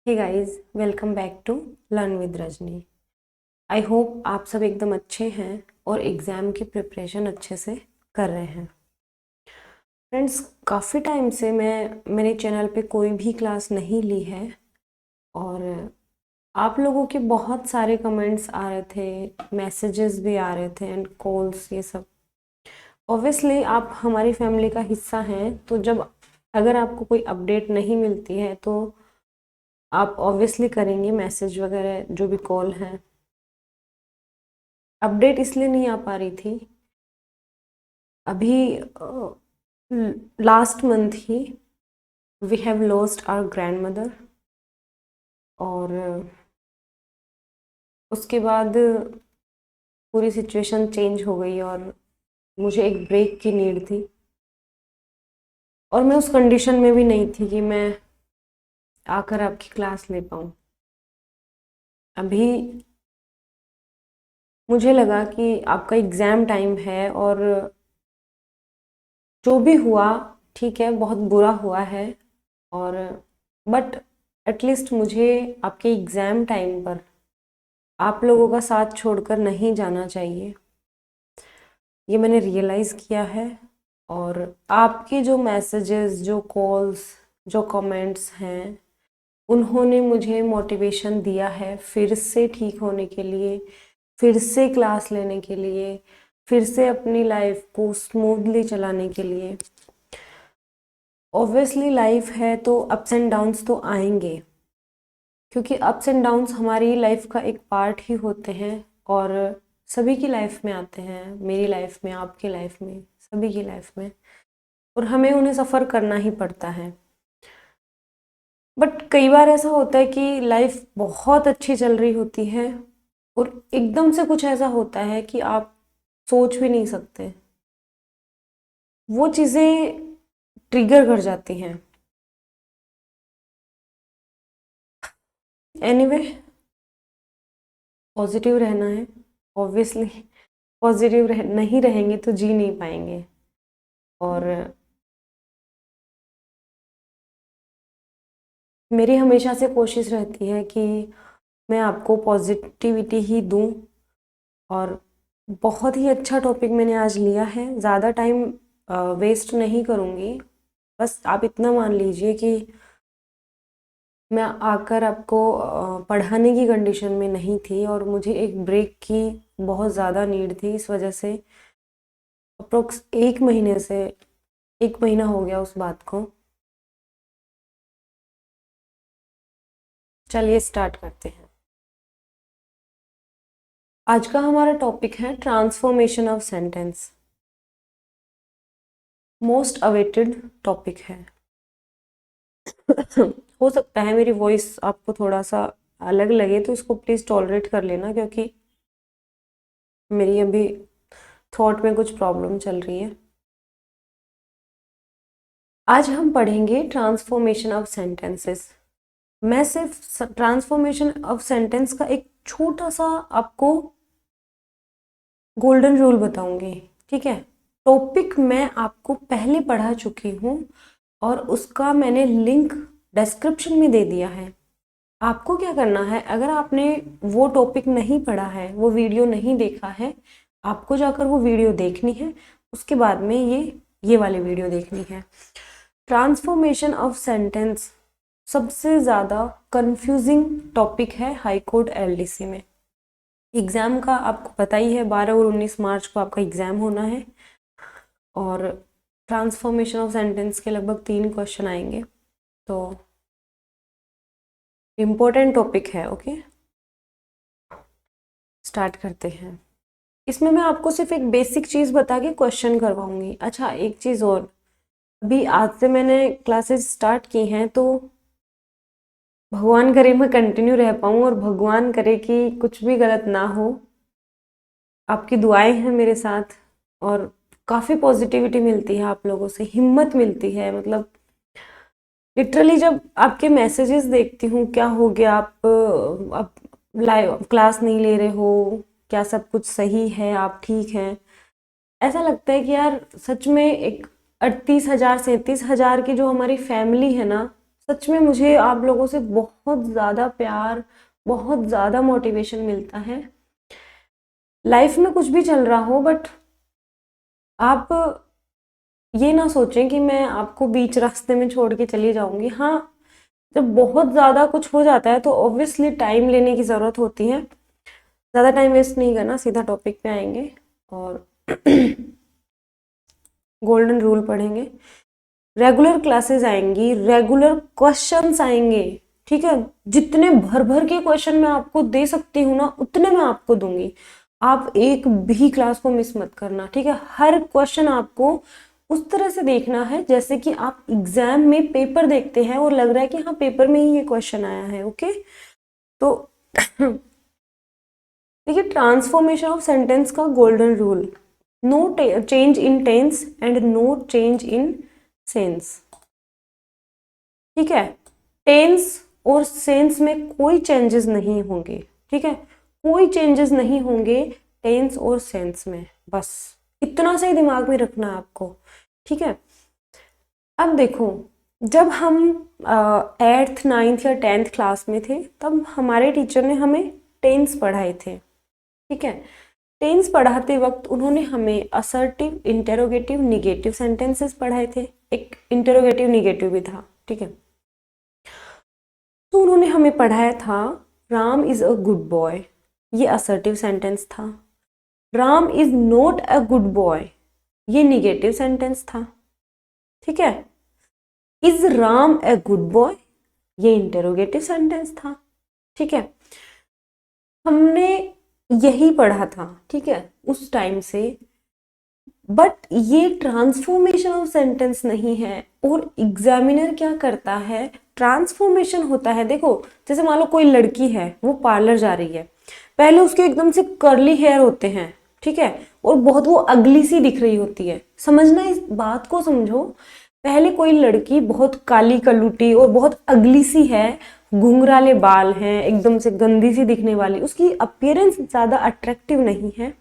Hey guys, welcome back to learn with Rajni. I hope आप सब एकदम अच्छे हैं और एग्ज़ाम की प्रिपरेशन अच्छे से कर रहे हैं। फ्रेंड्स, काफ़ी टाइम से मैं मेरे चैनल पे कोई भी क्लास नहीं ली है और आप लोगों के बहुत सारे कमेंट्स आ रहे थे, मैसेजेस भी आ रहे थे एंड कॉल्स, ये सब। ऑब्वियसली आप हमारी फैमिली का हिस्सा हैं, तो जब अगर आपको कोई अपडेट नहीं मिलती है तो आप ऑब्वियसली करेंगे मैसेज वगैरह, जो भी कॉल है। अपडेट इसलिए नहीं आ पा रही थी, अभी लास्ट मंथ ही we have lost our grandmother और उसके बाद पूरी सिचुएशन चेंज हो गई और मुझे एक ब्रेक की नीड थी और मैं उस कंडीशन में भी नहीं थी कि मैं आकर आपकी क्लास ले पाऊँ। अभी मुझे लगा कि आपका एग्ज़ाम टाइम है और जो भी हुआ ठीक है, बहुत बुरा हुआ है और बट एटलीस्ट मुझे आपके एग्ज़ाम टाइम पर आप लोगों का साथ छोड़कर नहीं जाना चाहिए, ये मैंने रियलाइज़ किया है। और आपके जो मैसेजेस, जो कॉल्स, जो कमेंट्स हैं, उन्होंने मुझे मोटिवेशन दिया है फिर से ठीक होने के लिए, फिर से क्लास लेने के लिए, फिर से अपनी लाइफ को स्मूथली चलाने के लिए। ऑब्वियसली लाइफ है तो अप्स एंड डाउन्स तो आएंगे, क्योंकि अप्स एंड डाउन्स हमारी लाइफ का एक पार्ट ही होते हैं और सभी की लाइफ में आते हैं, मेरी लाइफ में, आपकी लाइफ में, सभी की लाइफ में, और हमें उन्हें सफ़र करना ही पड़ता है। बट कई बार ऐसा होता है कि लाइफ बहुत अच्छी चल रही होती है और एकदम से कुछ ऐसा होता है कि आप सोच भी नहीं सकते, वो चीज़ें ट्रिगर कर जाती हैं। एनीवे, पॉजिटिव रहना है ऑब्वियसली। पॉजिटिव नहीं रहेंगे तो जी नहीं पाएंगे। और मेरी हमेशा से कोशिश रहती है कि मैं आपको पॉजिटिविटी ही दूं और बहुत ही अच्छा टॉपिक मैंने आज लिया है। ज़्यादा टाइम वेस्ट नहीं करूँगी, बस आप इतना मान लीजिए कि मैं आकर आपको पढ़ाने की कंडीशन में नहीं थी और मुझे एक ब्रेक की बहुत ज़्यादा नीड थी। इस वजह से अप्रोक्स 1 महीने से 1 महीना हो गया उस बात को। चलिए स्टार्ट करते हैं। आज का हमारा टॉपिक है transformation of sentence. Most awaited topic है। हो सकता है मेरी वॉइस आपको थोड़ा सा अलग लगे, तो इसको प्लीज़ टॉलरेट कर लेना, क्योंकि मेरी अभी थॉट में कुछ प्रॉब्लम चल रही है। आज हम पढ़ेंगे ट्रांसफॉर्मेशन ऑफ सेंटेंसेस। मैं सिर्फ ट्रांसफॉर्मेशन ऑफ सेंटेंस का एक छोटा सा आपको गोल्डन रूल बताऊंगी, ठीक है। टॉपिक मैं आपको पहले पढ़ा चुकी हूँ और उसका मैंने लिंक डिस्क्रिप्शन में दे दिया है। आपको क्या करना है, अगर आपने वो टॉपिक नहीं पढ़ा है, वो वीडियो नहीं देखा है, आपको जाकर वो वीडियो देखनी है। उसके बाद में ये वाली वीडियो देखनी है। ट्रांसफॉर्मेशन ऑफ सेंटेंस सबसे ज़्यादा कंफ्यूजिंग टॉपिक है हाई कोर्ट एलडीसी में। एग्ज़ाम का आपको पता ही है, 12 और 19 मार्च को आपका एग्ज़ाम होना है और ट्रांसफॉर्मेशन ऑफ सेंटेंस के लगभग 3 क्वेश्चन आएंगे, तो इम्पोर्टेंट टॉपिक है। ओके, स्टार्ट करते हैं। इसमें मैं आपको सिर्फ एक बेसिक चीज़ बता के क्वेश्चन करवाऊंगी। अच्छा, एक चीज़ और, अभी आज से मैंने क्लासेस स्टार्ट की हैं, तो भगवान करे मैं कंटिन्यू रह पाऊँ और भगवान करे कि कुछ भी गलत ना हो। आपकी दुआएं हैं मेरे साथ और काफ़ी पॉजिटिविटी मिलती है आप लोगों से, हिम्मत मिलती है। मतलब लिटरली जब आपके मैसेजेस देखती हूँ, क्या हो गया, आप लाइव क्लास नहीं ले रहे हो क्या, सब कुछ सही है, आप ठीक हैं, ऐसा लगता है कि यार सच में एक 38,000 37,000 की जो हमारी फैमिली है ना, सच में मुझे आप लोगों से बहुत ज़्यादा प्यार, बहुत ज़्यादा मोटिवेशन मिलता है। लाइफ में कुछ भी चल रहा हो, बट आप ये ना सोचें कि मैं आपको बीच रास्ते में छोड़ के चली जाऊंगी। हाँ, जब बहुत ज़्यादा कुछ हो जाता है तो ऑब्वियसली टाइम लेने की ज़रूरत होती है। ज़्यादा टाइम वेस्ट नहीं करना, सीधा टॉपिक पे आएंगे और गोल्डन रूल पढ़ेंगे। रेगुलर क्लासेस आएंगी, रेगुलर क्वेश्चंस आएंगे, ठीक है। जितने भर भर के क्वेश्चन मैं आपको दे सकती हूँ ना, उतने मैं आपको दूंगी। आप एक भी क्लास को मिस मत करना, ठीक है। हर क्वेश्चन आपको उस तरह से देखना है जैसे कि आप एग्जाम में पेपर देखते हैं और लग रहा है कि हाँ पेपर में ही ये क्वेश्चन आया है। ओके, तो देखिए, ट्रांसफॉर्मेशन ऑफ सेंटेंस का golden rule, no change in tense and no change in sense, ठीक है। टेंस और सेंस में कोई चेंजेस नहीं होंगे, ठीक है। कोई चेंजेस नहीं होंगे टेंस और सेंस में, बस इतना सा ही दिमाग में रखना है आपको, ठीक है। अब देखो, जब हम 8th 9th या 10th क्लास में थे तब हमारे टीचर ने हमें टेंस पढ़ाए थे, ठीक है। टेंस पढ़ाते वक्त उन्होंने हमें असर्टिव, इंटेरोगेटिव, निगेटिव सेंटेंसेस पढ़ाए थे। एक इंटेरोगेटिव निगेटिव भी था, ठीक है। तो उन्होंने हमें पढ़ाया था Ram is a good boy, ये असर्टिव सेंटेंस था। Ram is not a good boy, ये निगेटिव सेंटेंस था, ठीक है। Is Ram a good boy, ये इंटेरोगेटिव सेंटेंस था, ठीक है। हमने यही पढ़ा था, ठीक है, उस टाइम से। बट ये ट्रांसफॉर्मेशन ऑफ सेंटेंस नहीं है। और एग्जामिनर क्या करता है, ट्रांसफॉर्मेशन होता है। देखो, जैसे मान लो कोई लड़की है, वो पार्लर जा रही है, पहले उसके एकदम से कर्ली हेयर होते हैं, ठीक है, और बहुत वो अगली सी दिख रही होती है। समझना, इस बात को समझो। पहले कोई लड़की बहुत काली कलूटी और बहुत अगली सी है, घुंघराले बाल हैं, एकदम से गंदी सी दिखने वाली, उसकी अपीयरेंस ज्यादा अट्रैक्टिव नहीं है।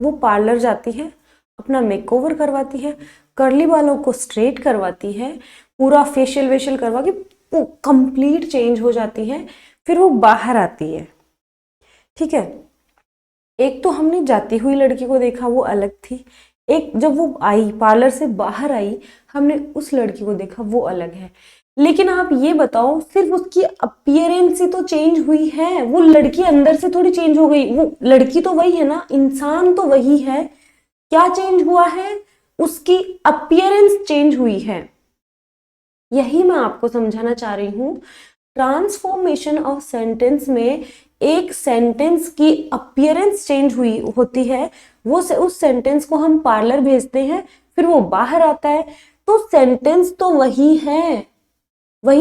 वो पार्लर जाती है, अपना मेकओवर करवाती है, कर्ली बालों को स्ट्रेट करवाती है, पूरा फेशियल वेशियल करवा के कंप्लीट चेंज हो जाती है, फिर वो बाहर आती है, ठीक है। एक तो हमने जाती हुई लड़की को देखा, वो अलग थी। एक जब वो आई, पार्लर से बाहर आई, हमने उस लड़की को देखा, वो अलग है। लेकिन आप ये बताओ, सिर्फ उसकी अपीयरेंस ही तो चेंज हुई है, वो लड़की अंदर से थोड़ी चेंज हो गई। वो लड़की तो वही है ना, इंसान तो वही है। क्या चेंज हुआ है, उसकी अपीयरेंस चेंज हुई है। यही मैं आपको समझाना चाह रही हूं। ट्रांसफॉर्मेशन ऑफ सेंटेंस में एक सेंटेंस की अपीयरेंस चेंज हुई होती है, वो उस सेंटेंस को हम पार्लर भेजते हैं, फिर वो बाहर आता है, तो सेंटेंस तो वही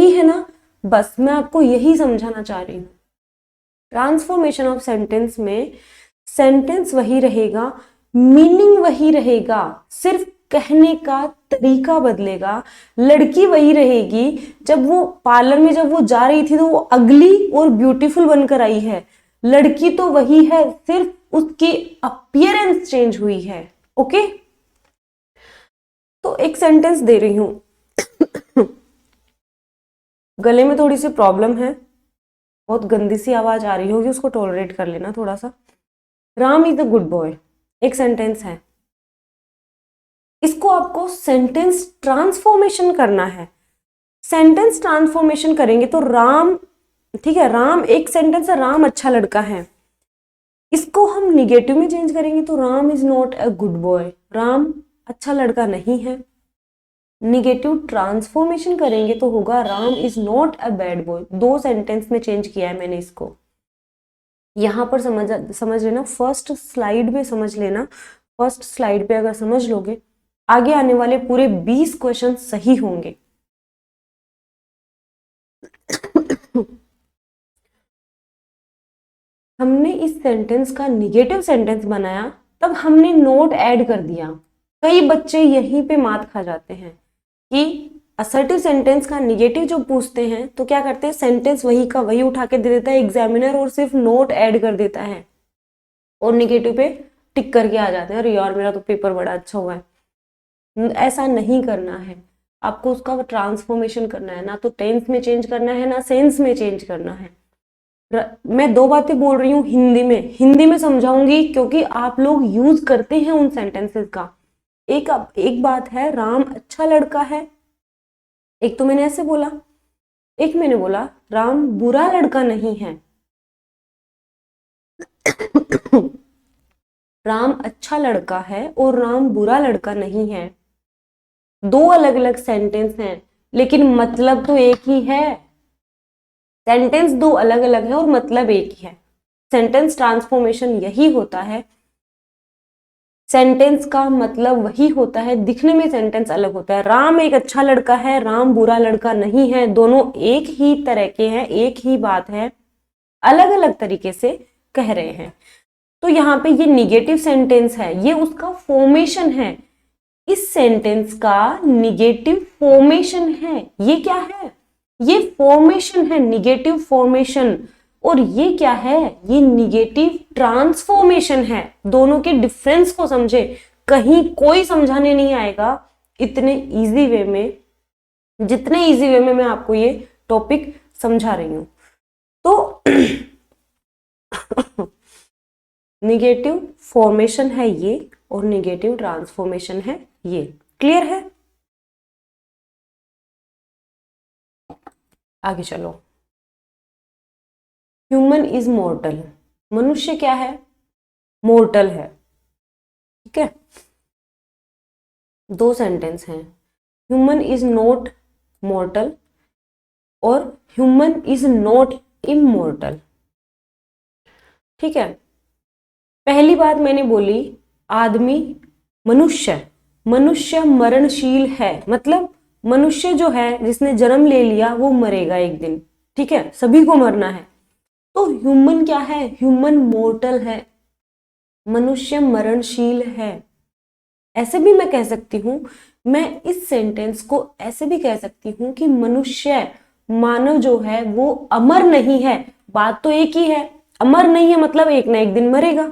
है ना। बस मैं आपको यही समझाना चाह रही हूँ। ट्रांसफॉर्मेशन ऑफ सेंटेंस में सेंटेंस वही रहेगा, मीनिंग वही रहेगा, सिर्फ कहने का तरीका बदलेगा। लड़की वही रहेगी, जब वो पार्लर में जब वो जा रही थी तो वो अगली और ब्यूटीफुल बनकर आई है। लड़की तो वही है, सिर्फ उसकी अपीयरेंस चेंज हुई है। ओके, तो एक सेंटेंस दे रही हूं। गले में थोड़ी सी प्रॉब्लम है, बहुत गंदी सी आवाज आ रही होगी, उसको टॉलरेट कर लेना थोड़ा सा। Ram is the good boy एक सेंटेंस है, इसको आपको सेंटेंस ट्रांसफॉर्मेशन करना है। सेंटेंस ट्रांसफॉर्मेशन करेंगे तो राम, ठीक है, राम एक सेंटेंस है, राम अच्छा लड़का है, इसको हम निगेटिव में चेंज करेंगे तो Ram is not a good boy, Ram अच्छा लड़का नहीं है। निगेटिव ट्रांसफॉर्मेशन करेंगे तो होगा Ram is not a bad boy. दो सेंटेंस में चेंज किया है मैंने इसको। यहां पर समझ लेना, फर्स्ट स्लाइड में समझ लेना। फर्स्ट स्लाइड पे अगर समझ लोगे, आगे आने वाले पूरे 20 क्वेश्चन सही होंगे। हमने इस सेंटेंस का निगेटिव सेंटेंस बनाया, तब हमने नोट ऐड कर दिया। कई बच्चे यहीं पे मात खा जाते हैं कि असर्टिव सेंटेंस का निगेटिव जो पूछते हैं तो क्या करते हैं, सेंटेंस वही का वही उठा के दे देता है एग्जामिनर और सिर्फ नोट ऐड कर देता है और निगेटिव पे टिक करके आ जाते हैं, अरे यार मेरा तो पेपर बड़ा अच्छा हुआ है। ऐसा नहीं करना है। आपको उसका ट्रांसफॉर्मेशन करना है, ना तो टेंस में चेंज करना है ना सेंस में चेंज करना है। मैं दो बातें बोल रही हूँ हिंदी में समझाऊंगी क्योंकि आप लोग यूज करते हैं उन सेंटेंसेस का। एक बात है राम अच्छा लड़का है, एक तो मैंने ऐसे बोला, एक मैंने बोला राम बुरा लड़का नहीं है। राम अच्छा लड़का है और राम बुरा लड़का नहीं है, दो अलग अलग सेंटेंस हैं लेकिन मतलब तो एक ही है। सेंटेंस दो अलग अलग है और मतलब एक ही है। सेंटेंस ट्रांसफॉर्मेशन यही होता है, सेंटेंस का मतलब वही होता है, दिखने में सेंटेंस अलग होता है। राम एक अच्छा लड़का है, राम बुरा लड़का नहीं है, दोनों एक ही तरह के हैं, एक ही बात है, अलग अलग तरीके से कह रहे हैं। तो यहाँ पे ये निगेटिव सेंटेंस है, ये उसका फॉर्मेशन है, इस सेंटेंस का निगेटिव फॉर्मेशन है। ये क्या है? ये फॉर्मेशन है, निगेटिव फॉर्मेशन। और ये क्या है? ये निगेटिव ट्रांसफॉर्मेशन है। दोनों के डिफरेंस को समझे, कहीं कोई समझाने नहीं आएगा इतने इजी वे में जितने इजी वे में मैं आपको ये टॉपिक समझा रही हूं। तो निगेटिव फॉर्मेशन है ये और निगेटिव ट्रांसफॉर्मेशन है ये। क्लियर है? आगे चलो। ह्यूमन इज मॉर्टल, मनुष्य क्या है? मॉर्टल है। ठीक है, दो सेंटेंस हैं, ह्यूमन इज नॉट मॉर्टल और ह्यूमन इज नॉट इमॉर्टल। ठीक है, पहली बात मैंने बोली आदमी, मनुष्य मरणशील है, मतलब मनुष्य जो है जिसने जन्म ले लिया वो मरेगा एक दिन। ठीक है, सभी को मरना है। तो ह्यूमन क्या है? ह्यूमन मॉर्टल है, मनुष्य मरणशील है। ऐसे भी मैं कह सकती हूं, मैं इस सेंटेंस को ऐसे भी कह सकती हूं कि मनुष्य, मानव जो है वो अमर नहीं है। बात तो एक ही है, अमर नहीं है मतलब एक ना एक दिन मरेगा।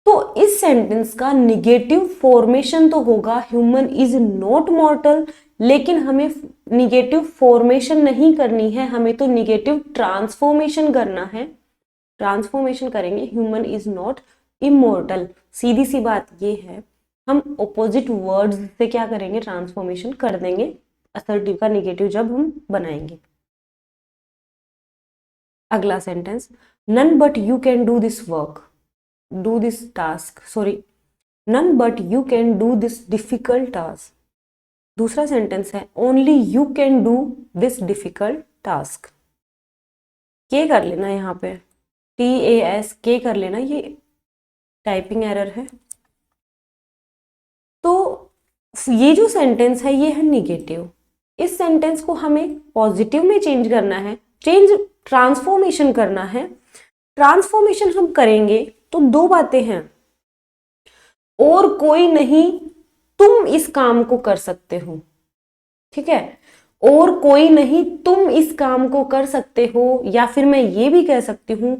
तो इस सेंटेंस का निगेटिव फॉर्मेशन तो होगा ह्यूमन इज नॉट मॉर्टल, लेकिन हमें निगेटिव फॉर्मेशन नहीं करनी है, हमें तो निगेटिव ट्रांसफॉर्मेशन करना है। ट्रांसफॉर्मेशन करेंगे ह्यूमन इज नॉट इमॉर्टल। सीधी सी बात ये है, हम ऑपोजिट वर्ड्स से क्या करेंगे? ट्रांसफॉर्मेशन कर देंगे असर्टिव का निगेटिव जब हम बनाएंगे। अगला sentence, none but you can do this work, do this task, sorry, none but you can do this difficult task। दूसरा सेंटेंस है only you can do this difficult task। के कर लेना, यहाँ पे TAS के कर लेना, ये टाइपिंग एरर है। तो ये जो सेंटेंस है ये है निगेटिव, इस सेंटेंस को हमें पॉजिटिव में चेंज करना है, ट्रांसफॉर्मेशन करना है। ट्रांसफॉर्मेशन हम करेंगे तो दो बातें हैं, और कोई नहीं तुम इस काम को कर सकते हो। ठीक है, और कोई नहीं तुम इस काम को कर सकते हो, या फिर मैं ये भी कह सकती हूं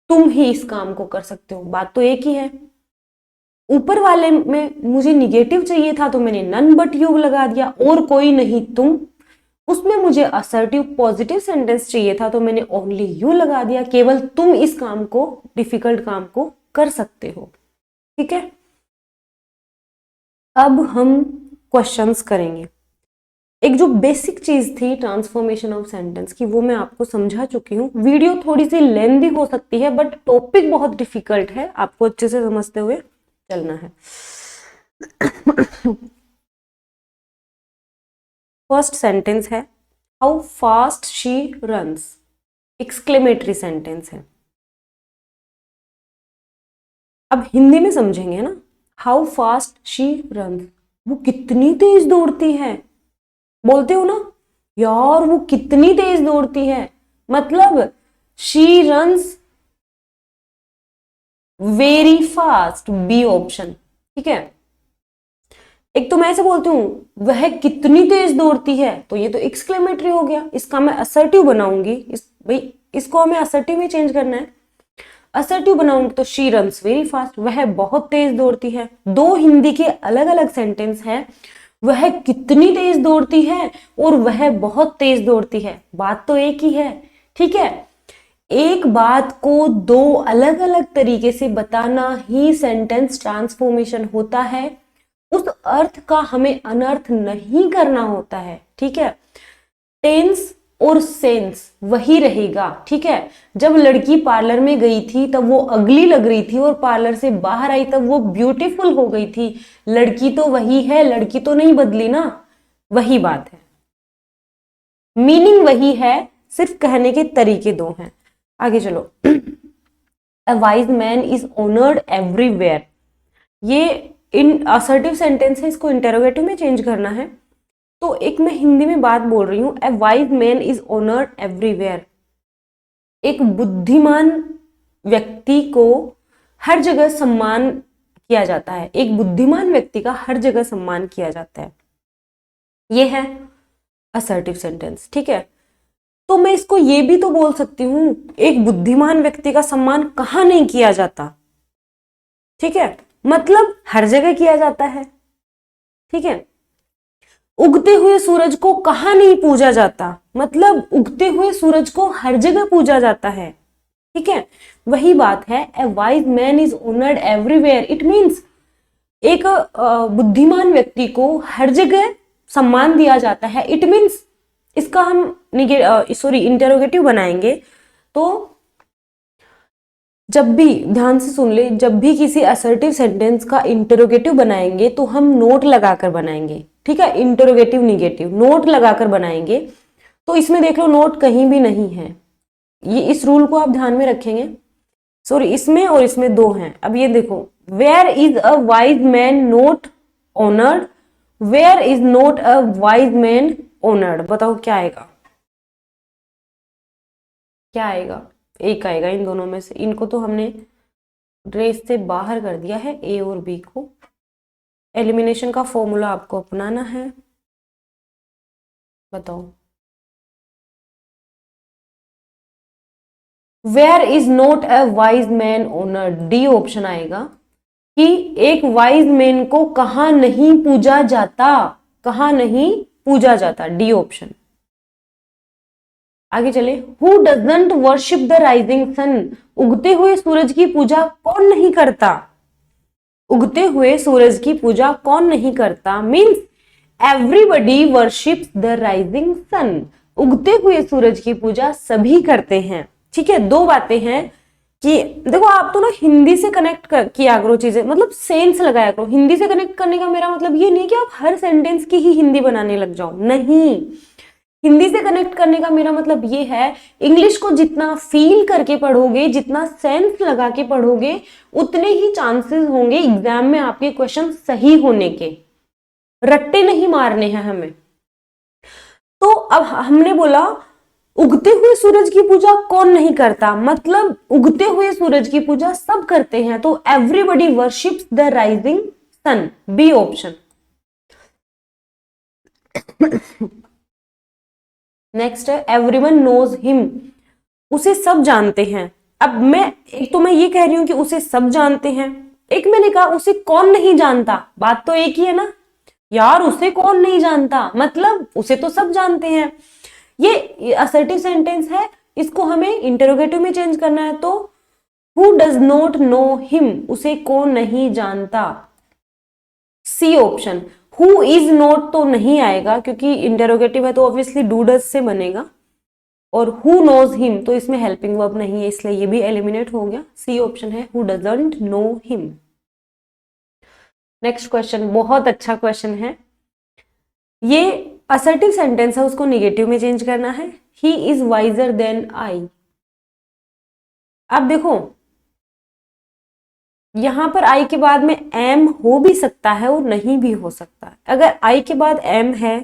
तुम ही इस काम को कर सकते हो। बात तो एक ही है। ऊपर वाले में मुझे निगेटिव चाहिए था तो मैंने नन बट यू लगा दिया, और कोई नहीं तुम। उसमें मुझे असर्टिव पॉजिटिव सेंटेंस चाहिए था तो मैंने ओनली यू लगा दिया, केवल तुम इस काम को, डिफिकल्ट काम को कर सकते हो। ठीक है, अब हम क्वेश्चंस करेंगे। एक जो बेसिक चीज थी ट्रांसफॉर्मेशन ऑफ सेंटेंस की वो मैं आपको समझा चुकी हूँ। वीडियो थोड़ी सी लेंथी हो सकती है बट टॉपिक बहुत डिफिकल्ट है, आपको अच्छे से समझते हुए चलना है। फर्स्ट सेंटेंस है how fast she runs, exclamatory sentence है। अब हिंदी में समझेंगे है ना, हाउ फास्ट शी रन्स, वो कितनी तेज दौड़ती है। बोलते हो ना यार वो कितनी तेज दौड़ती है, मतलब she runs very fast, B option. ठीक है, एक तो मैं ऐसे बोलती हूं वह कितनी तेज दौड़ती है, तो ये तो एक्सक्लेमेटरी हो गया, इसका मैं असर्टिव बनाऊंगी। भाई इसको हमें असर्टिव में चेंज करना है। असर्टिव बनाऊंगी तो शी रन्स वेरी फास्ट, वह बहुत तेज दौड़ती है। दो हिंदी के अलग अलग सेंटेंस है, वह कितनी तेज दौड़ती है और वह बहुत तेज दौड़ती है, बात तो एक ही है। ठीक है, एक बात को दो अलग अलग तरीके से बताना ही सेंटेंस ट्रांसफॉर्मेशन होता है। उस अर्थ का हमें अनर्थ नहीं करना होता है। ठीक है, टेंस और सेंस वही रहेगा। ठीक है, जब लड़की पार्लर में गई थी तब वो अगली लग रही थी और पार्लर से बाहर आई तब वो ब्यूटीफुल हो गई थी। लड़की तो वही है, लड़की तो नहीं बदली ना, वही बात है, मीनिंग वही है, सिर्फ कहने के तरीके दो हैं। आगे चलो। अ wise man is honoured everywhere, ये इन असर्टिव सेंटेंस है, इसको इंटेरोगेटिव में चेंज करना है। तो एक मैं हिंदी में बात बोल रही हूं, ए wise man is honoured everywhere, एक बुद्धिमान व्यक्ति को हर जगह सम्मान किया जाता है, एक बुद्धिमान व्यक्ति का हर जगह सम्मान किया जाता है, ये है असर्टिव सेंटेंस। ठीक है, तो मैं इसको ये भी तो बोल सकती हूं, एक बुद्धिमान व्यक्ति का सम्मान कहां नहीं किया जाता। ठीक है, मतलब हर जगह किया जाता है। ठीक है, उगते हुए सूरज को कहां नहीं पूजा जाता, मतलब उगते हुए सूरज को हर जगह पूजा जाता है। ठीक है, वही बात है, ए wise man is honoured everywhere, it means एक बुद्धिमान व्यक्ति को हर जगह सम्मान दिया जाता है। इट मीन्स इसका हम इंटेरोगेटिव बनाएंगे तो जब भी, ध्यान से सुन ले, जब भी किसी असर्टिव सेंटेंस का इंटेरोगेटिव बनाएंगे तो हम नोट लगाकर बनाएंगे। ठीक है, इंटेरोगेटिव निगेटिव नोट लगाकर बनाएंगे। तो इसमें देख लो नोट कहीं भी नहीं है, ये इस रूल को आप ध्यान में रखेंगे। सॉरी, इसमें और इसमें दो हैं। अब ये देखो, where is a wise man not honoured, where is not a wise man honoured, बताओ क्या आएगा, क्या आएगा, एक आएगा इन दोनों में से। इनको तो हमने रेस से बाहर कर दिया है, ए और बी को। एलिमिनेशन का फॉर्मूला आपको अपनाना है, बताओ। Where is not a wise man honoured, D option आएगा कि एक वाइज मैन को कहां नहीं पूजा जाता, कहां नहीं पूजा जाता, डी ऑप्शन। आगे चले, who doesn't worship the rising sun, उगते हुए सूरज की पूजा कौन नहीं करता, उगते हुए सूरज की पूजा कौन नहीं करता, means everybody worships the rising sun, उगते हुए सूरज की पूजा सभी करते हैं। ठीक है, दो बातें हैं कि देखो आप तो ना हिंदी से कनेक्ट किया करो चीजें, मतलब सेंस लगाया करो। हिंदी से कनेक्ट करने का मेरा मतलब ये नहीं कि आप हर सेंटेंस की ही हिंदी बनाने लग जाओ, नहीं। हिंदी से कनेक्ट करने का मेरा मतलब ये है, इंग्लिश को जितना फील करके पढ़ोगे, जितना सेंस लगा के पढ़ोगे, उतने ही चांसेस होंगे एग्जाम में आपके क्वेश्चन सही होने के। रट्टे नहीं मारने हैं हमें। तो अब हमने बोला उगते हुए सूरज की पूजा कौन नहीं करता, मतलब उगते हुए सूरज की पूजा सब करते हैं, तो everybody worships the rising sun, B option. Next है एवरीवन नोज हिम, उसे सब जानते हैं। अब एक तो मैं ये कह रही हूं कि उसे सब जानते हैं, एक मैंने कहा उसे कौन नहीं जानता, बात तो एक ही है ना यार, उसे कौन नहीं जानता मतलब उसे तो सब जानते हैं। ये असर्टिव सेंटेंस है, इसको हमें इंटरोगेटिव में चेंज करना है। तो who does not know him, उसे कौन नहीं जानता, C option. Who is not तो नहीं आएगा क्योंकि इंटरोगेटिव है तो ऑब्वियसली डू डज से बनेगा, और हु नोज हिम तो इसमें हेल्पिंग वर्ब नहीं है, इसलिए ये भी एलिमिनेट हो गया। सी ऑप्शन है who doesn't know him. Next question बहुत अच्छा क्वेश्चन है, ये असर्टिव सेंटेंस है, उसको निगेटिव में चेंज करना है। He is wiser than I. अब देखो यहां पर आई के बाद में एम हो भी सकता है और नहीं भी हो सकता है। अगर आई के बाद एम है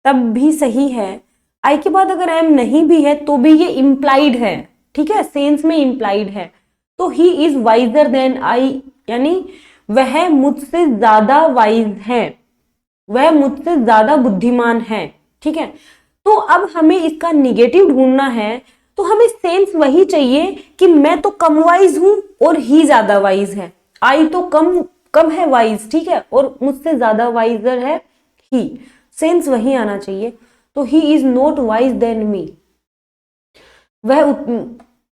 तब भी सही है, आई के बाद अगर एम नहीं भी है तो भी ये इंप्लाइड है। ठीक है, सेंस में इंप्लाइड है। तो he is wiser than I, यानी वह मुझसे ज्यादा वाइज है, वह मुझसे ज्यादा बुद्धिमान है। ठीक है, तो अब हमें इसका निगेटिव ढूंढना है, तो हमें सेंस वही चाहिए कि मैं तो कम वाइज हूं और ही ज्यादा वाइज है। आई तो कम है वाइज, ठीक है, और मुझसे ज्यादा वाइजर है ही, सेंस वही आना चाहिए। तो he is not wise than me, वह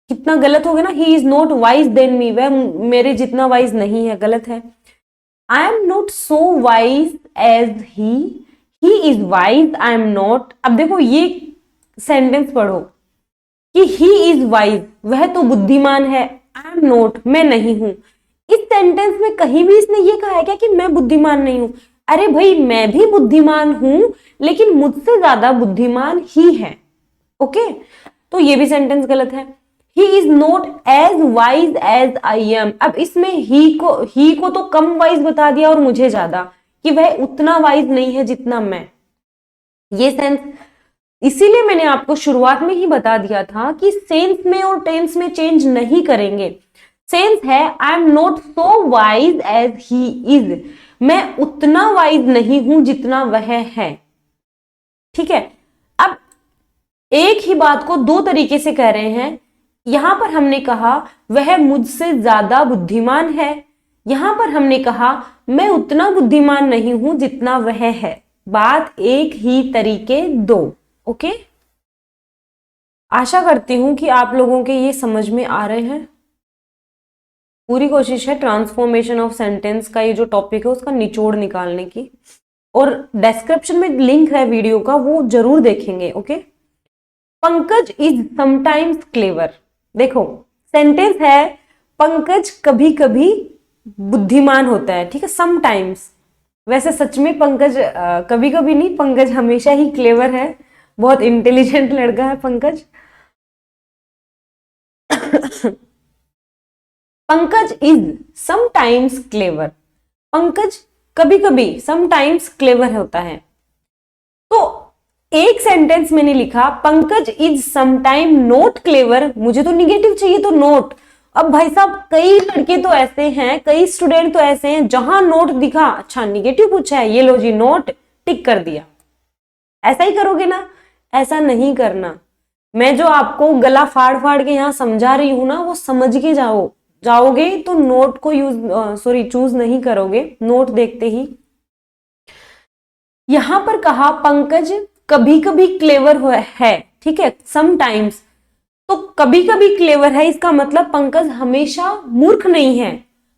कितना गलत हो गया ना, he is not wise than me, वह मेरे जितना वाइज नहीं है, गलत है। I am not so wise as he is wise, I am not. अब देखो ये सेंटेंस पढ़ो कि ही इज वाइज, वह तो बुद्धिमान है, आई एम नॉट, मैं नहीं हूं। इस सेंटेंस में कहीं भी इसने ये कहा है क्या कि मैं बुद्धिमान नहीं हूं? अरे भाई मैं भी बुद्धिमान हूं, लेकिन मुझसे ज्यादा बुद्धिमान ही है। ओके, तो ये भी सेंटेंस गलत है। He is not as wise as I am, अब इसमें ही को तो कम वाइज बता दिया और मुझे ज्यादा, कि वह उतना वाइज नहीं है जितना मैं। ये सेंस, इसीलिए मैंने आपको शुरुआत में ही बता दिया था कि सेंस में और टेंस में चेंज नहीं करेंगे। सेंस है I am not so wise as he is, मैं उतना वाइज नहीं हूं जितना वह है। ठीक है, अब एक ही बात को दो तरीके से कह रहे हैं। यहां पर हमने कहा वह मुझसे ज्यादा बुद्धिमान है, यहां पर हमने कहा मैं उतना बुद्धिमान नहीं हूं जितना वह है। बात एक ही तरीके दो। ओके, आशा करती हूं कि आप लोगों के ये समझ में आ रहे हैं। पूरी कोशिश है ट्रांसफॉर्मेशन ऑफ सेंटेंस का ये जो टॉपिक है उसका निचोड़ निकालने की, और डिस्क्रिप्शन में लिंक है वीडियो का, वो जरूर देखेंगे। Okay, Pankaj is sometimes clever. देखो सेंटेंस है पंकज कभी कभी बुद्धिमान होता है, ठीक है, समटाइम्स। वैसे सच में पंकज कभी कभी नहीं, पंकज हमेशा ही क्लेवर है, बहुत इंटेलिजेंट लड़का है Pankaj. Pankaj is sometimes clever, Pankaj कभी कभी समटाइम्स क्लेवर होता है। तो एक सेंटेंस मैंने लिखा Pankaj is sometime not clever, मुझे तो निगेटिव चाहिए तो नोट। अब भाई साहब कई लड़के तो ऐसे हैं, कई स्टूडेंट तो ऐसे हैं जहां नोट दिखा, अच्छा निगेटिव पूछा है, ये लो जी नोट, टिक कर दिया। ऐसा ही करोगे ना? ऐसा नहीं करना। मैं जो आपको गला फाड़ फाड़ के यहां समझा रही हूं ना, वो समझ के जाओगे तो नोट को चूज नहीं करोगे नोट देखते ही। यहां पर कहा पंकज कभी कभी क्लेवर है, ठीक है, समटाइम्स। तो कभी कभी क्लेवर है, इसका मतलब पंकज हमेशा मूर्ख नहीं है,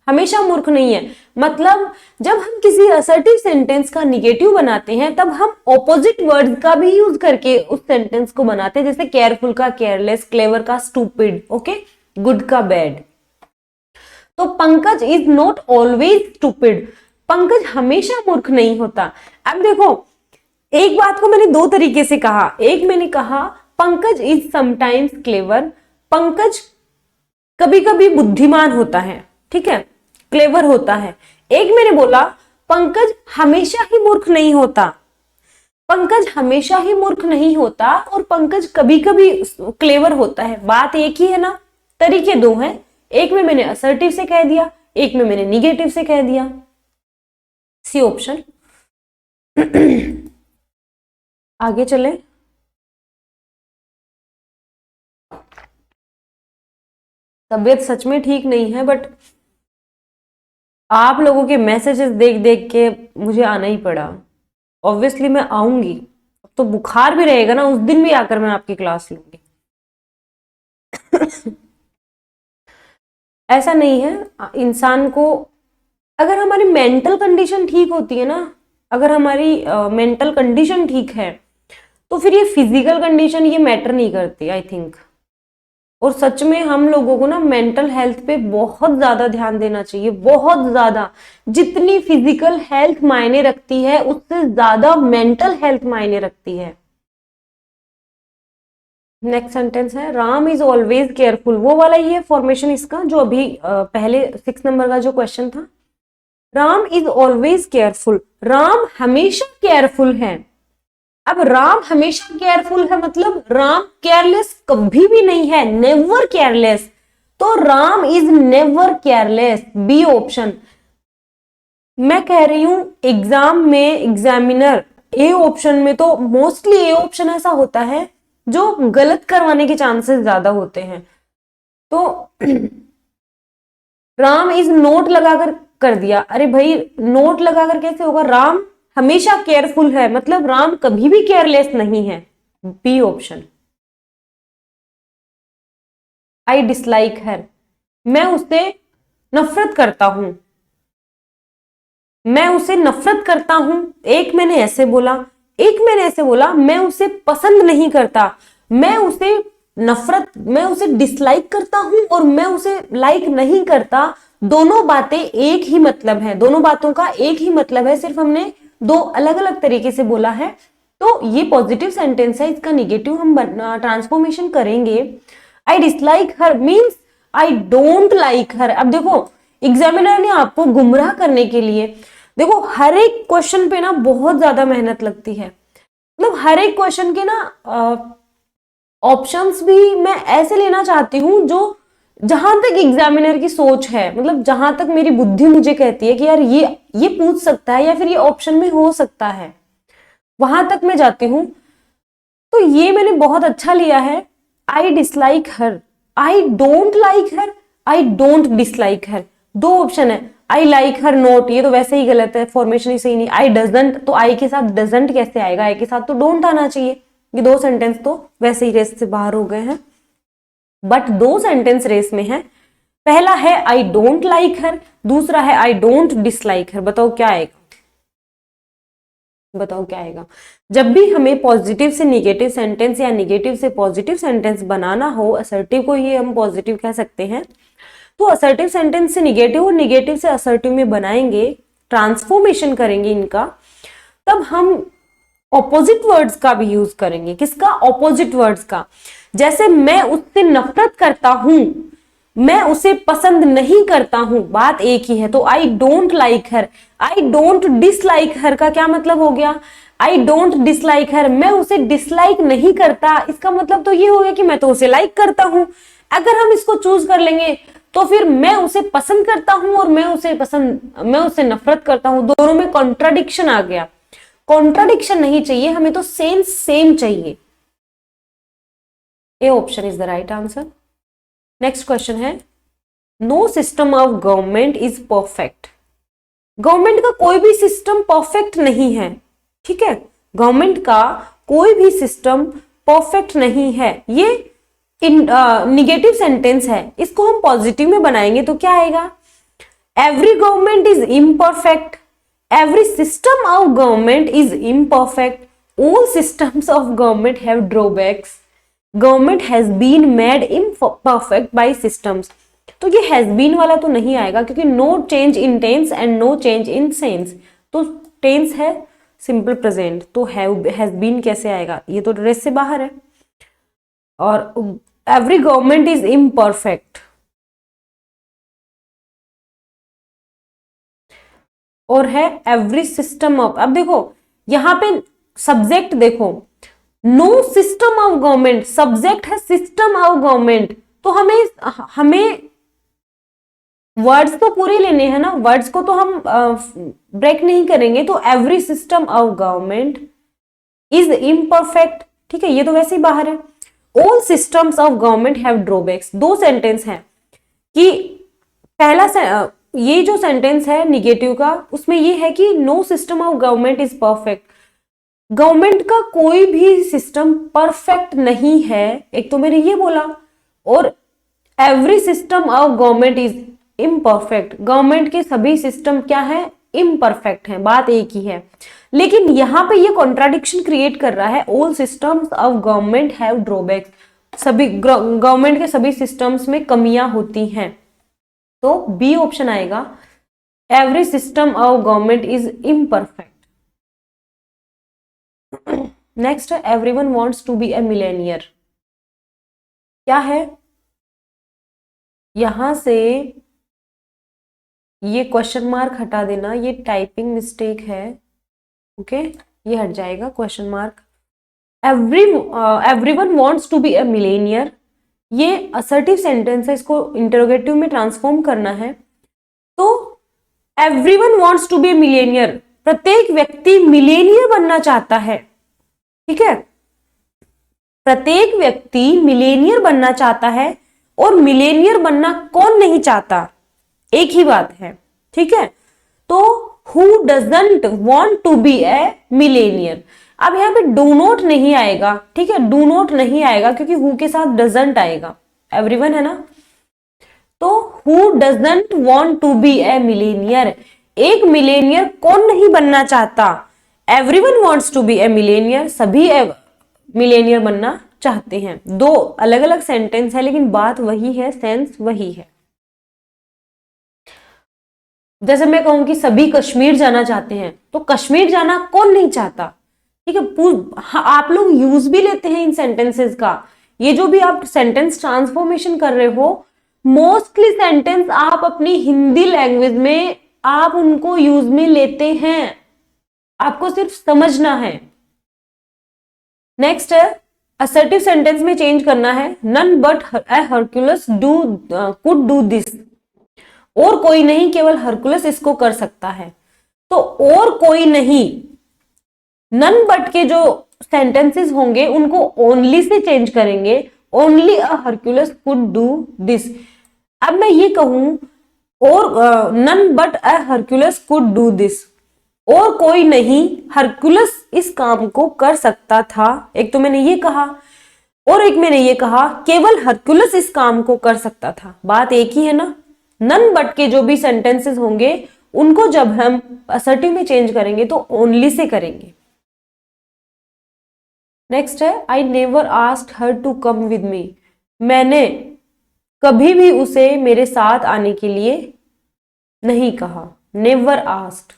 हमेशा मूर्ख नहीं है। मतलब जब हम किसी असर्टिव सेंटेंस का निगेटिव बनाते हैं तब हम ऑपोजिट वर्ड्स का भी यूज करके उस सेंटेंस को बनाते हैं, जैसे केयरफुल का केयरलेस, क्लेवर का स्टूपिड, ओके, गुड का बैड। तो Pankaj is not always stupid, Pankaj हमेशा मूर्ख नहीं होता। अब देखो एक बात को मैंने दो तरीके से कहा, एक मैंने कहा Pankaj is sometimes clever, Pankaj कभी कभी बुद्धिमान होता है, ठीक है, क्लेवर होता है। एक मैंने बोला पंकज हमेशा ही मूर्ख नहीं होता, पंकज हमेशा ही मूर्ख नहीं होता और पंकज कभी कभी क्लेवर होता है। बात एक ही है ना, तरीके दो हैं, एक में मैंने असर्टिव से कह दिया, एक में मैंने निगेटिव से कह दिया। C option. आगे चले। तबीयत सच में ठीक नहीं है, बट आप लोगों के मैसेजेस देख देख के मुझे आना ही पड़ा। ऑब्वियसली मैं आऊंगी, अब तो बुखार भी रहेगा ना, उस दिन भी आकर मैं आपकी क्लास लूंगी। ऐसा नहीं है, इंसान को अगर हमारी मेंटल कंडीशन ठीक होती है ना, अगर हमारी मेंटल कंडीशन ठीक है तो फिर ये फिजिकल कंडीशन ये मैटर नहीं करती, आई थिंक। और सच में हम लोगों को ना मेंटल हेल्थ पे बहुत ज्यादा ध्यान देना चाहिए, बहुत ज्यादा। जितनी फिजिकल हेल्थ मायने रखती है उससे ज्यादा मेंटल हेल्थ मायने रखती है। नेक्स्ट सेंटेंस है राम इज ऑलवेज केयरफुल, वो वाला ही है फॉर्मेशन इसका जो अभी पहले 6 नंबर का जो क्वेश्चन था। Ram is always careful, Ram हमेशा केयरफुल है। अब राम हमेशा केयरफुल है मतलब राम केयरलेस कभी भी नहीं है, नेवर केयरलेस। तो Ram is never careless, B option. मैं कह रही हूं एग्जाम में एग्जामिनर ए ऑप्शन में तो मोस्टली ए ऑप्शन ऐसा होता है जो गलत करवाने के चांसेस ज्यादा होते हैं। तो राम इज नोट लगाकर कर दिया, अरे भाई नोट लगाकर कैसे होगा? राम हमेशा केयरफुल है, मतलब राम कभी भी केयरलेस नहीं है। B option. I dislike her, मैं उससे नफरत करता हूं, मैं उसे नफरत करता हूं। एक मैंने ऐसे बोला, एक मैंने ऐसे बोला, मैं उसे पसंद नहीं करता, मैं उसे नफरत, मैं उसे डिसलाइक करता हूं और मैं उसे लाइक नहीं करता। दोनों बातें एक ही मतलब है, दोनों बातों का एक ही मतलब है, सिर्फ हमने दो अलग अलग तरीके से बोला है। तो ये पॉजिटिव सेंटेंस है, इसका निगेटिव हम ट्रांसफॉर्मेशन करेंगे। I dislike her means I don't like her. अब देखो, एग्जामिनर ने आपको गुमराह करने के लिए, देखो हर एक क्वेश्चन पे ना बहुत ज्यादा मेहनत लगती है, मतलब हर एक क्वेश्चन के ना ऑप्शंस भी मैं ऐसे लेना चाहती हूं जो, जहां तक एग्जामिनर की सोच है, मतलब जहां तक मेरी बुद्धि मुझे कहती है कि यार ये पूछ सकता है या फिर ये ऑप्शन में हो सकता है, वहां तक मैं जाती हूं। तो ये मैंने बहुत अच्छा लिया है। I dislike her, I don't like her, I don't dislike her. दो ऑप्शन है, आई लाइक हर नोट, ये तो वैसे ही गलत है, फॉर्मेशन ही सही नहीं। आई डजंट, तो आई के साथ डजंट कैसे आएगा, आई के साथ तो डोंट आना चाहिए। ये दो सेंटेंस तो वैसे ही रेस से बाहर हो गए हैं, बट दो सेंटेंस रेस में है। पहला है आई डोंट लाइक हर, दूसरा है आई डोंट डिसलाइक हर। बताओ क्या आएगा, बताओ क्या आएगा। जब भी हमें पॉजिटिव से निगेटिव सेंटेंस या निगेटिव से पॉजिटिव सेंटेंस बनाना हो, असर्टिव को ही हम पॉजिटिव कह सकते हैं, तो असर्टिव सेंटेंस से निगेटिव और निगेटिव से असर्टिव में बनाएंगे, ट्रांसफॉर्मेशन करेंगे इनका, तब हम ऑपोजिट वर्ड्स का भी यूज करेंगे। किसका, ऑपोजिट वर्ड्स का। जैसे मैं उससे नफरत करता हूं, मैं उसे पसंद नहीं करता हूं, बात एक ही है। तो I don't like her, I don't dislike her का क्या मतलब हो गया, आई डोंट डिसलाइक हर, मैं उसे डिसलाइक नहीं करता, इसका मतलब तो ये हो गया कि मैं तो उसे लाइक करता हूं। अगर हम इसको चूज कर लेंगे तो फिर मैं उसे पसंद करता हूं और मैं उसे नफरत करता हूं, दोनों में कॉन्ट्राडिक्शन आ गया। कॉन्ट्राडिक्शन नहीं चाहिए हमें, तो सेंस सेम चाहिए। A option is the right answer. Next question है, no system of government is perfect. Government का कोई भी सिस्टम परफेक्ट नहीं है, ठीक है, गवर्नमेंट का कोई भी सिस्टम परफेक्ट नहीं है। ये निगेटिव सेंटेंस है, इसको हम पॉजिटिव में बनाएंगे तो क्या आएगा, every government is imperfect, every system of government is imperfect, all systems of government have drawbacks, government has been made imperfect by systems। तो ये has been वाला तो नहीं आएगा क्योंकि no change in tense and no change in sense, तो tense है simple present, तो has been कैसे आएगा, ये तो रेस से बाहर है। और every government is imperfect, और है एवरी सिस्टम ऑफ। अब देखो यहां पे सब्जेक्ट देखो, no system of government, subject है सिस्टम ऑफ गवर्नमेंट, तो हमें वर्ड्स तो पूरे लेने हैं ना, वर्ड्स को तो हम ब्रेक नहीं करेंगे। तो every system of government is imperfect, ठीक है, ये तो वैसे ही बाहर है। All systems of government have drawbacks, दो सेंटेंस है कि पहला ये जो सेंटेंस है निगेटिव का, उसमें ये है कि no system of government is perfect, government का कोई भी सिस्टम परफेक्ट नहीं है, एक तो मैंने ये बोला। और every system of government is imperfect, government के सभी सिस्टम क्या है, इम्परफेक्ट है, बात एक ही है। लेकिन यहां पे ये कॉन्ट्राडिक्शन क्रिएट कर रहा है, all systems of government have drawbacks, सभी गवर्नमेंट के सभी सिस्टम्स में कमियां होती हैं, तो बी ऑप्शन आएगा, every system of government is imperfect. Next, everyone wants to be a millionaire, क्या है, यहां से ये क्वेश्चन मार्क हटा देना, ये टाइपिंग मिस्टेक है, ओके, ये हट जाएगा question mark. Everyone wants to be a millionaire, ये असर्टिव सेंटेंस है, इसको इंटरोगेटिव में ट्रांसफॉर्म करना है। तो everyone wants to be a millionaire, प्रत्येक व्यक्ति मिलेनियर बनना चाहता है, ठीक है, प्रत्येक व्यक्ति मिलेनियर बनना चाहता है। और मिलेनियर बनना कौन नहीं चाहता, एक ही बात है, ठीक है। तो who doesn't want to be a millionaire. अब यहाँ पे डू नॉट नहीं आएगा, ठीक है, डू नॉट नहीं आएगा क्योंकि हु के साथ डजंट आएगा, एवरीवन है ना। तो who doesn't want to be a millionaire, एक मिलेनियर कौन नहीं बनना चाहता, everyone wants to be a millionaire, सभी मिलेनियर बनना चाहते हैं। दो अलग अलग सेंटेंस है लेकिन बात वही है, सेंस वही है। जैसे मैं कहूं कि सभी कश्मीर जाना चाहते हैं, तो कश्मीर जाना कौन नहीं चाहता, ठीक है। आप लोग यूज भी लेते हैं इन सेंटेंसेस का, ये जो भी आप सेंटेंस ट्रांसफॉर्मेशन कर रहे हो, मोस्टली सेंटेंस आप अपनी हिंदी लैंग्वेज में आप उनको यूज में लेते हैं, आपको सिर्फ समझना है। नेक्स्ट है असर्टिव सेंटेंस में चेंज करना है, none but a Hercules could do this, और कोई नहीं केवल हरकुलस इसको कर सकता है। तो और कोई नहीं, नन बट के जो सेंटेंसेस होंगे उनको ओनली से चेंज करेंगे, only a Hercules could do this. अब मैं ये कहूं और none but a Hercules could do this, और कोई नहीं हरकुलस इस काम को कर सकता था। एक तो मैंने ये कहा और एक मैंने ये कहा केवल हरकुलस इस काम को कर सकता था, बात एक ही है ना। नन बट के जो भी सेंटेंसेस होंगे उनको जब हम असर्टिव में चेंज करेंगे तो ओनली से करेंगे। नेक्स्ट है I never asked her to come with me, मैंने कभी भी उसे मेरे साथ आने के लिए नहीं कहा, नेवर आस्क्ड।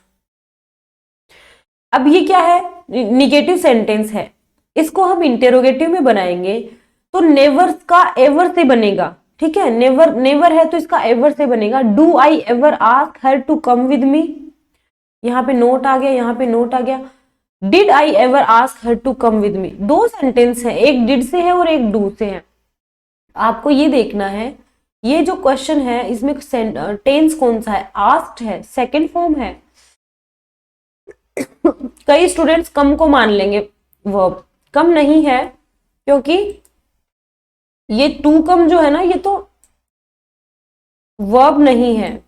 अब ये क्या है, निगेटिव सेंटेंस है, इसको हम इंटेरोगेटिव में बनाएंगे तो नेवर का एवर से बनेगा, ठीक है। नेवर नेवर है तो इसका एवर से बनेगा, do I ever ask her to come with me, यहाँ पे नोट आ गया, यहाँ पे नोट आ गया। Did I ever ask her to come with me, दो सेंटेंस है, एक डिड से है और एक डू से है। आपको ये देखना है ये जो क्वेश्चन है इसमें टेंस कौन सा है, आस्क्ड है, सेकंड फॉर्म है। कई स्टूडेंट्स कम को मान लेंगे, वर्ब कम नहीं है क्योंकि ये टू कम जो है ना ये तो वर्ब नहीं है,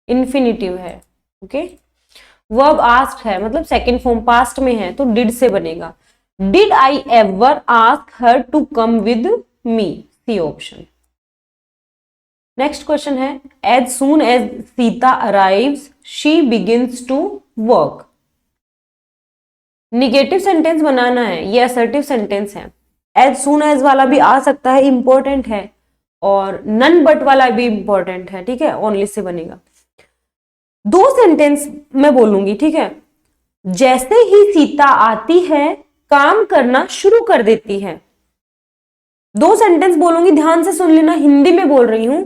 इन्फिनिटिव है, ओके। वर्ब आस्क्ड है मतलब सेकंड फॉर्म पास्ट में है तो डिड से बनेगा। Did I ever ask her to come with me, c option. Next question है as soon as Sita arrives she begins to work. Negative sentence बनाना है, ये असर्टिव सेंटेंस है। एज सून एज वाला भी आ सकता है, इंपॉर्टेंट है, और नन बट वाला भी इंपॉर्टेंट है, ठीक है, ओनली से बनेगा। दो सेंटेंस मैं बोलूंगी, ठीक है। जैसे ही सीता आती है काम करना शुरू कर देती है, दो सेंटेंस बोलूंगी, ध्यान से सुन लेना, हिंदी में बोल रही हूं।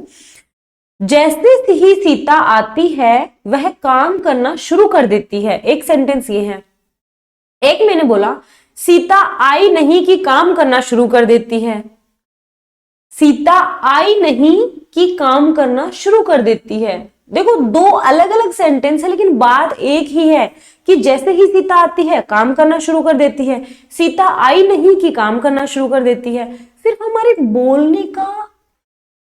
जैसे ही सीता आती है वह काम करना शुरू कर देती है, एक सेंटेंस ये है। एक मैंने बोला सीता आई नहीं कि काम करना शुरू कर देती है, सीता आई नहीं कि काम करना शुरू कर देती है। देखो दो अलग अलग सेंटेंस है लेकिन बात एक ही है कि जैसे ही सीता आती है काम करना शुरू कर देती है, सीता आई नहीं कि काम करना शुरू कर देती है। सिर्फ हमारे बोलने का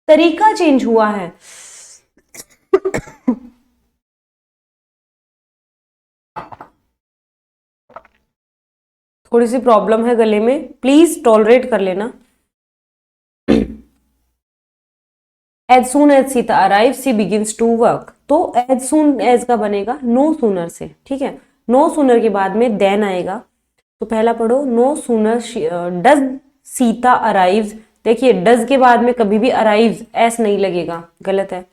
तरीका चेंज हुआ है। थोड़ी सी प्रॉब्लम है गले में, प्लीज टॉलरेट कर लेना। As soon as Sita arrive she begins to work, तो एज सून एज का बनेगा नो सूनर से, ठीक है। नो सूनर के बाद में देन आएगा, तो पहला पढ़ो no sooner does Sita arrives. देखिए डज के बाद में कभी भी अराइव्स एस नहीं लगेगा, गलत है।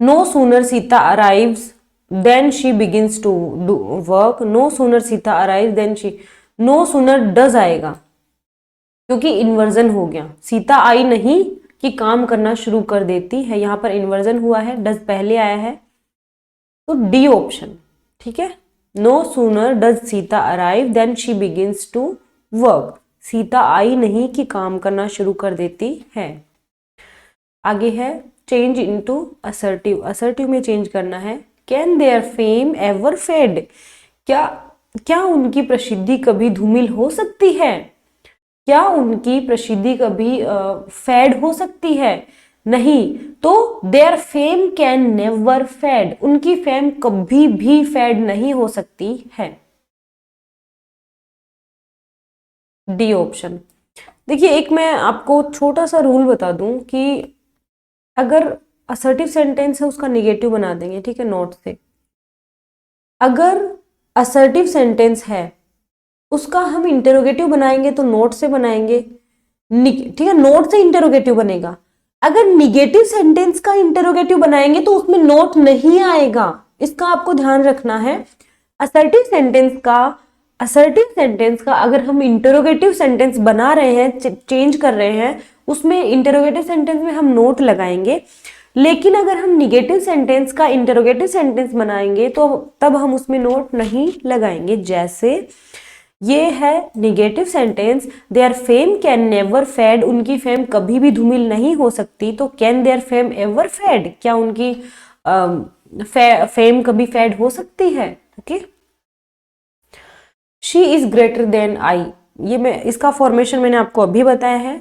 No sooner Sita arrives than she begins to do work, no sooner Sita arrive then she, no sooner does आएगा क्योंकि इन्वर्जन हो गया, सीता आई नहीं कि काम करना शुरू कर देती है, यहां पर इन्वर्जन हुआ है, डज पहले आया है, तो डी ऑप्शन, ठीक है। No sooner does Sita arrive then she begins to work, Sita आई नहीं कि काम करना शुरू कर देती है। आगे है चेंज इनटू असर्टिव, असर्टिव में चेंज करना है। Can their fame ever fade, क्या उनकी प्रसिद्धि कभी धूमिल हो सकती है, क्या उनकी प्रसिद्धि कभी फेड हो सकती है। नहीं, तो their fame can never fade, उनकी फेम कभी भी फेड नहीं हो सकती है। D option. देखिए, एक मैं आपको छोटा सा रूल बता दूं कि अगर असर्टिव सेंटेंस है उसका निगेटिव बना देंगे, ठीक है, नॉट से। अगर असर्टिव सेंटेंस है उसका हम इंटेरोगेटिव बनाएंगे तो नोट से बनाएंगे, ठीक है, नोट से इंटेरोगेटिव बनेगा। अगर निगेटिव सेंटेंस का इंटेरोगेटिव बनाएंगे तो उसमें नोट नहीं आएगा, इसका आपको ध्यान रखना है। असर्टिव सेंटेंस का अगर हम इंटेरोगेटिव सेंटेंस बना रहे हैं, चेंज कर रहे हैं, उसमें इंटेरोगेटिव सेंटेंस में हम नोट लगाएंगे। लेकिन अगर हम निगेटिव सेंटेंस का इंटेरोगेटिव सेंटेंस बनाएंगे तो तब हम उसमें नोट नहीं लगाएंगे। जैसे ये है negative sentence, their fame can never fade, उनकी फेम कभी भी धूमिल नहीं हो सकती। तो can their fame ever fade, क्या उनकी फेम कभी फेड हो सकती है? Okay. She is greater than I, ये मैं इसका फॉर्मेशन मैंने आपको अभी बताया है।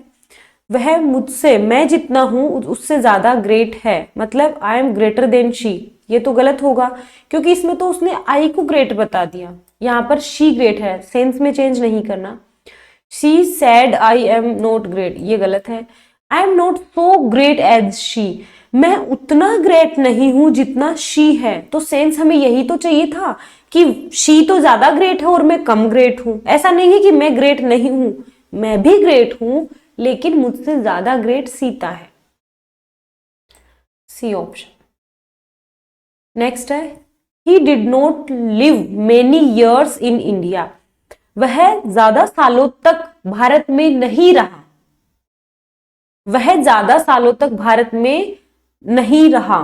वह मुझसे, मैं जितना हूं उससे ज्यादा ग्रेट है, मतलब I am greater than she. ये तो गलत होगा क्योंकि इसमें तो उसने आई को ग्रेट बता दिया, यहां पर शी ग्रेट है, सेंस में चेंज नहीं करना। She said I am not great, ये गलत है। I am not so great as she, मैं उतना ग्रेट नहीं हूं जितना शी है। तो सेंस हमें यही तो चाहिए था कि शी तो ज्यादा ग्रेट है और मैं कम ग्रेट हूं। ऐसा नहीं है कि मैं ग्रेट नहीं हूं, मैं भी ग्रेट हूं, लेकिन मुझसे ज्यादा ग्रेट सीता है। सी ऑप्शन। नेक्स्ट है, he did not live many years in India, वह ज्यादा सालों तक भारत में नहीं रहा, वह ज्यादा सालों तक भारत में नहीं रहा।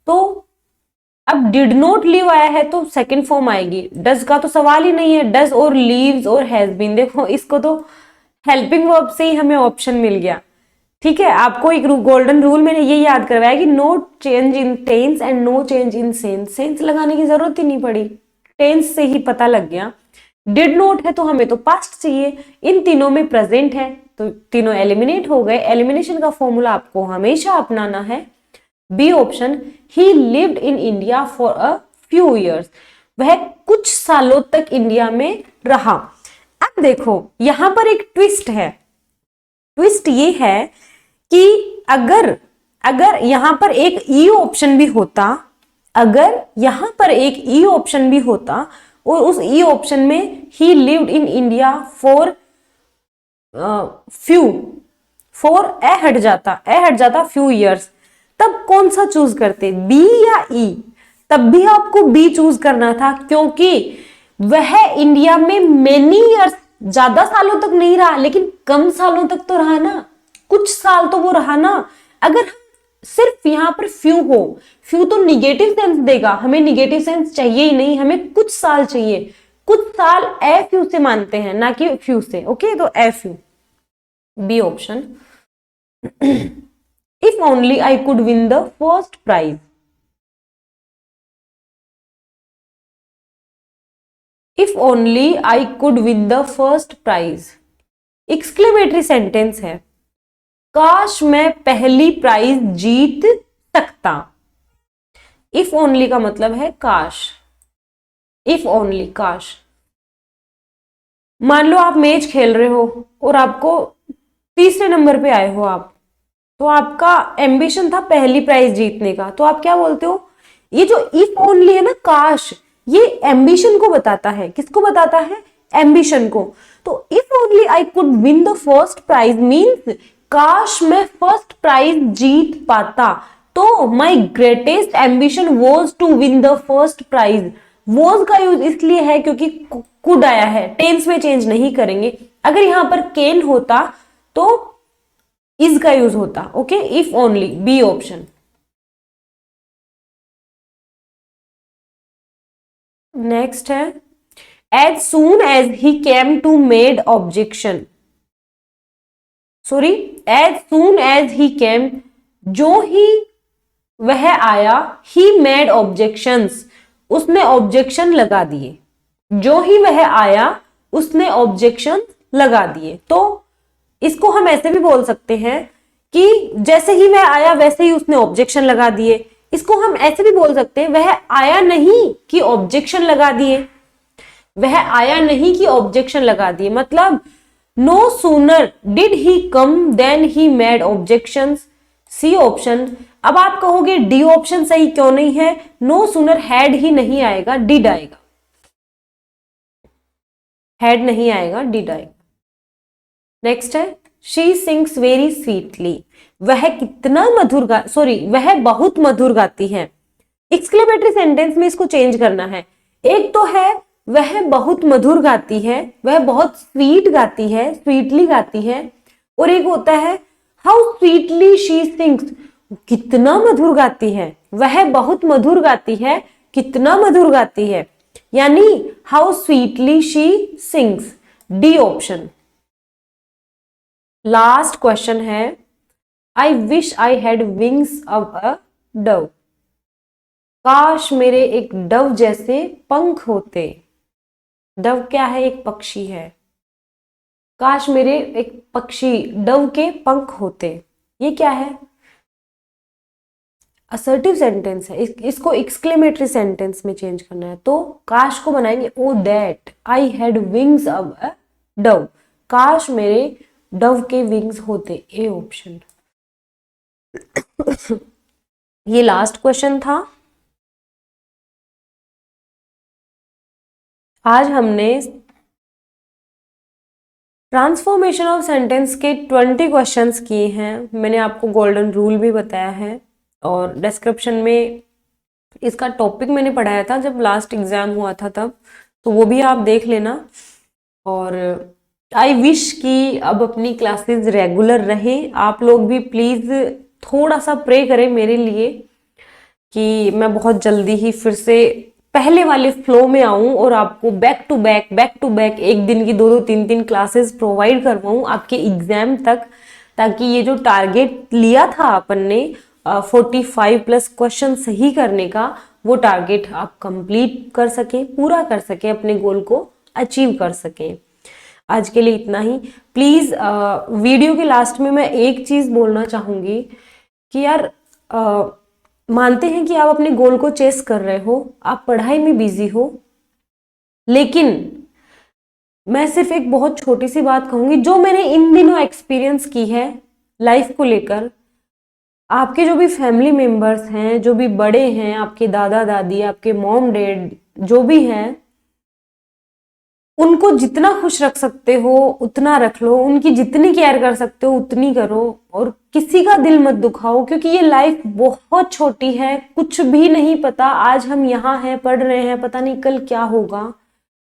तो अब डिड नॉट लिव आया है तो सेकंड फॉर्म आएगी, डज का तो सवाल ही नहीं है, डज और लीव्स और हैज बीन। देखो इसको तो हेल्पिंग वर्ब से ही हमें ऑप्शन मिल गया, ठीक है। आपको एक गोल्डन रूल मैंने ये याद करवाया कि no change in tense and no change in sense, sense लगाने की जरूरत ही नहीं पड़ी, टेंस से ही पता लग गया। डिड नॉट है तो हमें तो पास्ट चाहिए, इन तीनों में प्रेजेंट है तो तीनों एलिमिनेट हो गए। एलिमिनेशन का फॉर्मूला आपको हमेशा अपनाना है। B option, he lived in India for a few years, वह कुछ सालों तक इंडिया में रहा। अब देखो यहां पर एक ट्विस्ट है, ट्विस्ट ये है कि अगर यहां पर एक ई ऑप्शन भी होता, अगर यहां पर एक ई ऑप्शन भी होता और उस ई ऑप्शन में ही lived in India for few, for a हट जाता फ्यू ईयर्स, तब कौन सा चूज करते, बी या ई? तब भी आपको बी चूज करना था क्योंकि वह इंडिया में मेनी ईयर्स, ज्यादा सालों तक नहीं रहा लेकिन कम सालों तक तो रहा ना, कुछ साल तो वो रहा ना। अगर सिर्फ यहां पर फ्यू हो, फ्यू तो निगेटिव सेंस देगा, हमें निगेटिव सेंस चाहिए ही नहीं, हमें कुछ साल चाहिए। कुछ साल ए फ्यू से मानते हैं ना कि फ्यू से, ओके, तो a few, B option. If only I could win the first prize, if only I could win the first prize, exclamatory sentence है, काश मैं पहली प्राइज जीत सकता। इफ ओनली का मतलब है काश, इफ ओनली, काश। मान लो आप मैच खेल रहे हो और आपको तीसरे नंबर पे आए हो आप, तो आपका एम्बिशन था पहली प्राइज जीतने का, तो आप क्या बोलते हो? ये जो इफ ओनली है ना, काश, ये एम्बिशन को बताता है। किसको बताता है? एम्बिशन को। तो if only I could win the first prize means काश मैं फर्स्ट प्राइज जीत पाता। तो my greatest ambition was to win the first prize. Was का यूज इसलिए है क्योंकि कुड आया है, टेंस में चेंज नहीं करेंगे। अगर यहां पर कैन होता तो इज का यूज होता, okay. If only, b option. Next है, as soon as he came to made objection, sorry, as soon as he came, जो ही वह आया, ही मेड ऑब्जेक्शंस, उसने ऑब्जेक्शन लगा दिए। जो ही वह आया उसने ऑब्जेक्शन लगा दिए। तो इसको हम ऐसे भी बोल सकते हैं कि जैसे ही वह आया वैसे ही उसने ऑब्जेक्शन लगा दिए। इसको हम ऐसे भी बोल सकते हैं, वह आया नहीं कि ऑब्जेक्शन लगा दिए, वह आया नहीं कि ऑब्जेक्शन लगा दिए। मतलब no sooner did he come than he made objections, C option. अब आप कहोगे डी ऑप्शन सही क्यों नहीं है? नो सूनर हैड ही नहीं आएगा, डिड आएगा, हैड नहीं आएगा, डिड आएगा। नेक्स्ट है शी सिंग्स वेरी स्वीटली, वह कितना मधुर वह बहुत मधुर गाती है। एक्सक्लेमेटरी सेंटेंस में इसको चेंज करना है। एक तो है वह बहुत मधुर गाती है, वह बहुत स्वीट गाती है, स्वीटली गाती है, और एक होता है हाउ स्वीटली शी सिंग्स, कितना मधुर गाती है, वह बहुत मधुर गाती है, कितना मधुर गाती है, यानी how sweetly she sings, d option. Last question है I wish I had wings of a dove, काश मेरे एक डव जैसे पंख होते। डव क्या है? एक पक्षी है। काश मेरे एक पक्षी डव के पंख होते, ये क्या है? असर्टिव सेंटेंस है, इसको एक्सक्लेमेटरी सेंटेंस में चेंज करना है। तो काश को बनाएंगे O that I had wings of a dove, काश मेरे डव के विंग्स होते, ए ऑप्शन। ये लास्ट क्वेश्चन था। आज हमने ट्रांसफॉर्मेशन ऑफ सेंटेंस के 20 क्वेश्चंस किए हैं। मैंने आपको गोल्डन रूल भी बताया है, और डिस्क्रिप्शन में इसका टॉपिक मैंने पढ़ाया था जब लास्ट एग्जाम हुआ था तब, तो वो भी आप देख लेना। और आई विश कि अब अपनी क्लासेस रेगुलर रहें। आप लोग भी प्लीज़ थोड़ा सा प्रे करें मेरे लिए कि मैं बहुत जल्दी ही फिर से पहले वाले फ्लो में आऊं और आपको बैक टू बैक एक दिन की 2-2 3-3 क्लासेस प्रोवाइड करवाऊं आपके एग्जाम तक, ताकि ये जो टारगेट लिया था अपन ने 45+ क्वेश्चन सही करने का, वो टारगेट आप कंप्लीट कर सकें, पूरा कर सकें, अपने गोल को अचीव कर सकें। आज के लिए इतना ही। प्लीज वीडियो के लास्ट में मैं एक चीज बोलना चाहूंगी कि यार मानते हैं कि आप अपने गोल को चेस कर रहे हो, आप पढ़ाई में बिजी हो, लेकिन मैं सिर्फ एक बहुत छोटी सी बात कहूंगी जो मैंने इन दिनों एक्सपीरियंस की है लाइफ को लेकर। आपके जो भी फैमिली मेंबर्स हैं, जो भी बड़े हैं, आपके दादा दादी, आपके मॉम डैड जो भी हैं, उनको जितना खुश रख सकते हो उतना रख लो, उनकी जितनी केयर कर सकते हो उतनी करो, और किसी का दिल मत दुखाओ, क्योंकि ये लाइफ बहुत छोटी है, कुछ भी नहीं पता। आज हम यहाँ हैं, पढ़ रहे हैं, पता नहीं कल क्या होगा,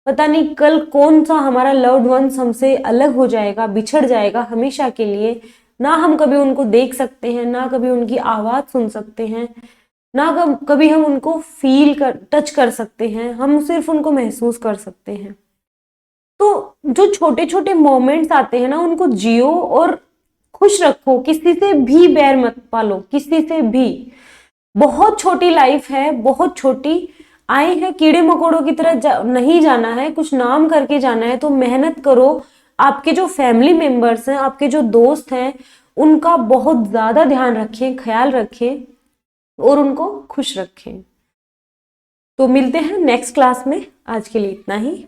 पता नहीं कल कौन सा हमारा लव्ड वंस हमसे अलग हो जाएगा, बिछड़ जाएगा हमेशा के लिए। ना हम कभी उनको देख सकते हैं, ना कभी उनकी आवाज सुन सकते हैं, ना कभी हम उनको टच कर सकते हैं, हम सिर्फ उनको महसूस कर सकते हैं। तो जो छोटे छोटे मोमेंट्स आते हैं ना, उनको जियो और खुश रखो, किसी से भी बैर मत पालो, किसी से भी। बहुत छोटी लाइफ है, बहुत छोटी। आए हैं कीड़े मकोड़ों की तरह नहीं जाना है, कुछ नाम करके जाना है, तो मेहनत करो। आपके जो फैमिली मेंबर्स हैं, आपके जो दोस्त हैं, उनका बहुत ज्यादा ध्यान रखें, ख्याल रखें और उनको खुश रखें। तो मिलते हैं नेक्स्ट क्लास में। आज के लिए इतना ही।